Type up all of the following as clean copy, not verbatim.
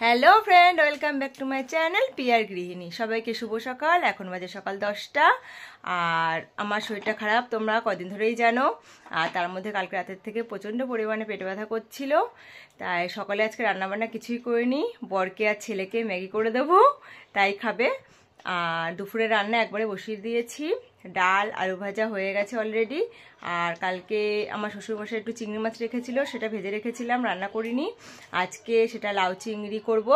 Hello friend, welcome back to my channel Piyar Grihini. সবাইকে শুভ সকাল। এখন বাজে সকাল 10টা। আর আমার শরীরটা খারাপ তোমরা কদিন ধরেই জানো। আর তার মধ্যে কালকে রাতের থেকে প্রচণ্ড পরিমাণে পেট ব্যথা করছিল। তাই সকালে আজকে রান্নাবান্না কিছুই করিনি। বরকে আর ছেলেকে ম্যাগি করে দেবো, তাই খাবে। আর দুপুরে রান্না একবারে বসিয়ে দিয়েছি। ডাল আলু ভাজা হয়ে গেছে অলরেডি। আর কালকে আমার শ্বশুরমশাই একটু চিংড়ি মাছ রেখেছিল, সেটা ভেজে রেখেছিলাম, রান্না করিনি। আজকে সেটা লাউ চিংড়ি করব।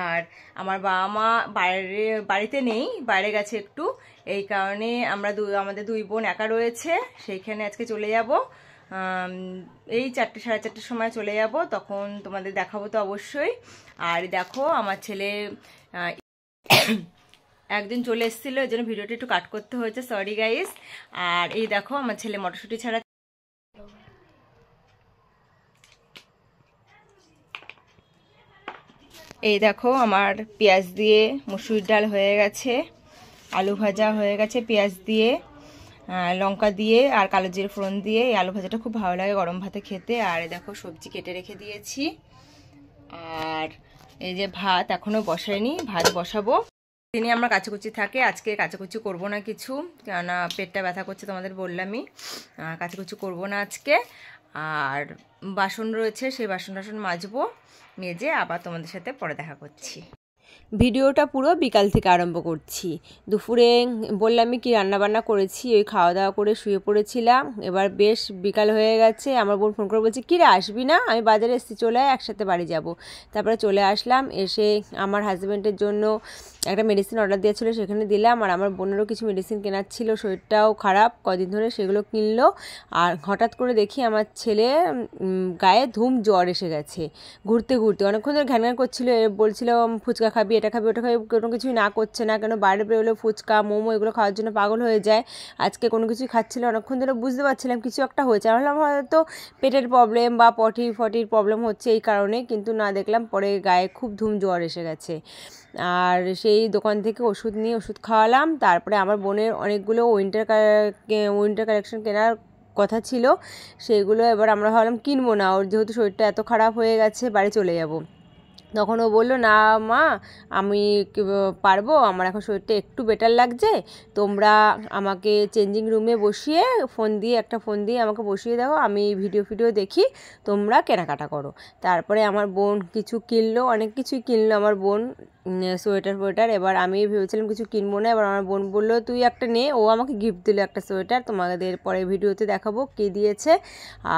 আর আমার বাবা মা বাড়িতে নেই, বাইরে গেছে একটু, এই কারণে আমাদের দুই বোন একা রয়েছে। সেইখানে আজকে চলে যাব। এই 4টে সাড়ে 4টের সময় চলে যাব, তখন তোমাদের দেখাবো তো অবশ্যই। আর দেখো আমার ছেলে একদিন চলে এসেছিল, এই জন্য ভিডিওটা একটু কাট করতে হয়েছে, সরি গাইস। আর এই দেখো আমার ছেলে মটরশুঁটি ছাড়া, এই দেখো আমার পেঁয়াজ দিয়ে মুসুরির ডাল হয়ে গেছে, আলু ভাজা হয়ে গেছে পেঁয়াজ দিয়ে, লঙ্কা দিয়ে আর কালো জিরে ফোড়ন দিয়ে। এই আলু ভাজাটা খুব ভালো লাগে গরম ভাতে খেতে। আর দেখো সবজি কেটে রেখে দিয়েছি। আর এই যে ভাত এখনো বসাইনি, ভাত বসাবো। দিনে আমার কাচাকুচি থাকে, আজকে কাচাকুচি করবো না কিছু, কেননা পেটটা ব্যথা করছে, তোমাদের বললামই। কাচাকুচি করবো না আজকে। আর বাসন রয়েছে, সেই বাসন টাসন মাজবো, মেজে আবার তোমাদের সাথে পরে দেখা করছি। ভিডিওটা পুরো বিকাল থেকে আরম্ভ করছি। দুপুরে বললামই কি রান্নাবান্না করেছি, ওই খাওয়া দাওয়া করে শুয়ে পড়েছিলাম। এবার বেশ বিকাল হয়ে গেছে, আমার বোন ফোন করে বলছে, কিরে আসবি না? আমি বাজারে এসেছি, চলে আয়, একসাথে বাড়ি যাব। তারপরে চলে আসলাম। এসে আমার হাজব্যান্ডের জন্য একটা মেডিসিন অর্ডার দিয়েছিল, সেখানে দিলাম। আর আমার বোনেরও কিছু মেডিসিন কেনার ছিল, শরীরটাও খারাপ কদিন ধরে, সেগুলো কিনলো। আর হঠাৎ করে দেখি আমার ছেলে গায়ে ধুম জ্বর এসে গেছে। ঘুরতে ঘুরতে অনেকক্ষণ ধরে ঘ্যান ঘ্যান করছিল, বলছিল ফুচকা খাবি, এটা খাবি, ওটা খাবি, কোনো কিছুই না করছে না। কেন বাইরে বেরোলে ফুচকা মোমো এগুলো খাওয়ার জন্য পাগল হয়ে যায়। আজকে কোনো কিছুই খাচ্ছিল, অনেকক্ষণ ধরে বুঝতে পারছিলাম কিছু একটা হয়েছে। আমি ভাবলাম হয়তো পেটের প্রবলেম বা ফটির প্রবলেম হচ্ছে এই কারণে, কিন্তু না, দেখলাম পরে গায়ে খুব ধুম জ্বর এসে গেছে। আর সেই দোকান থেকে ওষুধ নিয়ে ওষুধ খাওয়ালাম। তারপরে আমার বোনের অনেকগুলো উইন্টার কালেকশন কেনার কথা ছিল, সেগুলো এবার আমরা ভাবলাম কিনবো না, ওর যেহেতু শরীরটা এত খারাপ হয়ে গেছে, বাড়ি চলে যাব। তখন ও বললো, না মা, আমি পারবো, আমার এখন শরীরটা একটু বেটার লাগছে, তোমরা আমাকে চেঞ্জিং রুমে বসিয়ে একটা ফোন দিয়ে আমাকে বসিয়ে দাও, আমি ভিডিও দেখি, তোমরা কেনাকাটা করো। তারপরে আমার বোন কিছু কিনলো, অনেক কিছুই কিনলো আমার বোন, সোয়েটার। এবার আমি ভেবেছিলাম কিছু কিনবো না, এবার আমার বোন বললো তুই একটা নে, ও আমাকে গিফট দিল একটা সোয়েটার, তোমাদের পরে ভিডিওতে দেখাবো কে দিয়েছে।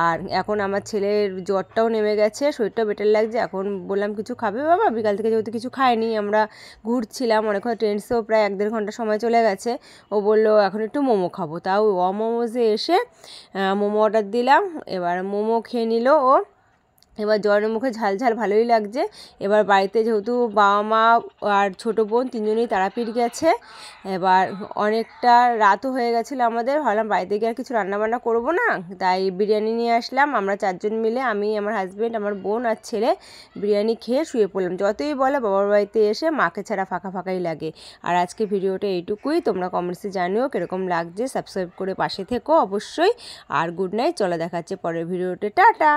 আর এখন আমার ছেলের জ্বরটাও নেমে গেছে, শরীরটাও বেটার লাগছে। এখন বললাম কিছু খাবে বাবা? বিকাল থেকে যেহেতু কিছু খায়নি, আমরা ঘুরছিলাম অনেকক্ষণ, ট্রেনসেও প্রায় 1-1.5 ঘন্টা সময় চলে গেছে। ও বললো এখন একটু মোমো খাবো, তাও মোমোজে এসে মোমো অর্ডার দিলাম। এবার মোমো খেয়ে নিল ও। এবার জ্বরের মুখে ঝাল ভালোই লাগছে। এবার বাড়িতে যেহেতু বাবা মা আর ছোটো বোন তিনজনেই তারাপীঠ গেছে, এবার অনেকটা রাতও হয়ে গেছিলো আমাদের, ভাবলাম বাড়িতে গিয়ে আর কিছু রান্নাবান্না করবো না, তাই বিরিয়ানি নিয়ে আসলাম। আমরা 4জন মিলে, আমি, আমার হাজব্যান্ড, আমার বোন আর ছেলে, বিরিয়ানি খেয়ে শুয়ে পড়লাম। যতই বলে বাবার বাড়িতে এসে মাকে ছাড়া ফাঁকাই লাগে। আর আজকে ভিডিওটা এইটুকুই, তোমরা কমেন্টসে জানিও কীরকম লাগছে, সাবস্ক্রাইব করে পাশে থেকো অবশ্যই। আর গুড নাইট, চলো দেখাচ্ছে পরের ভিডিওতে, টাটা।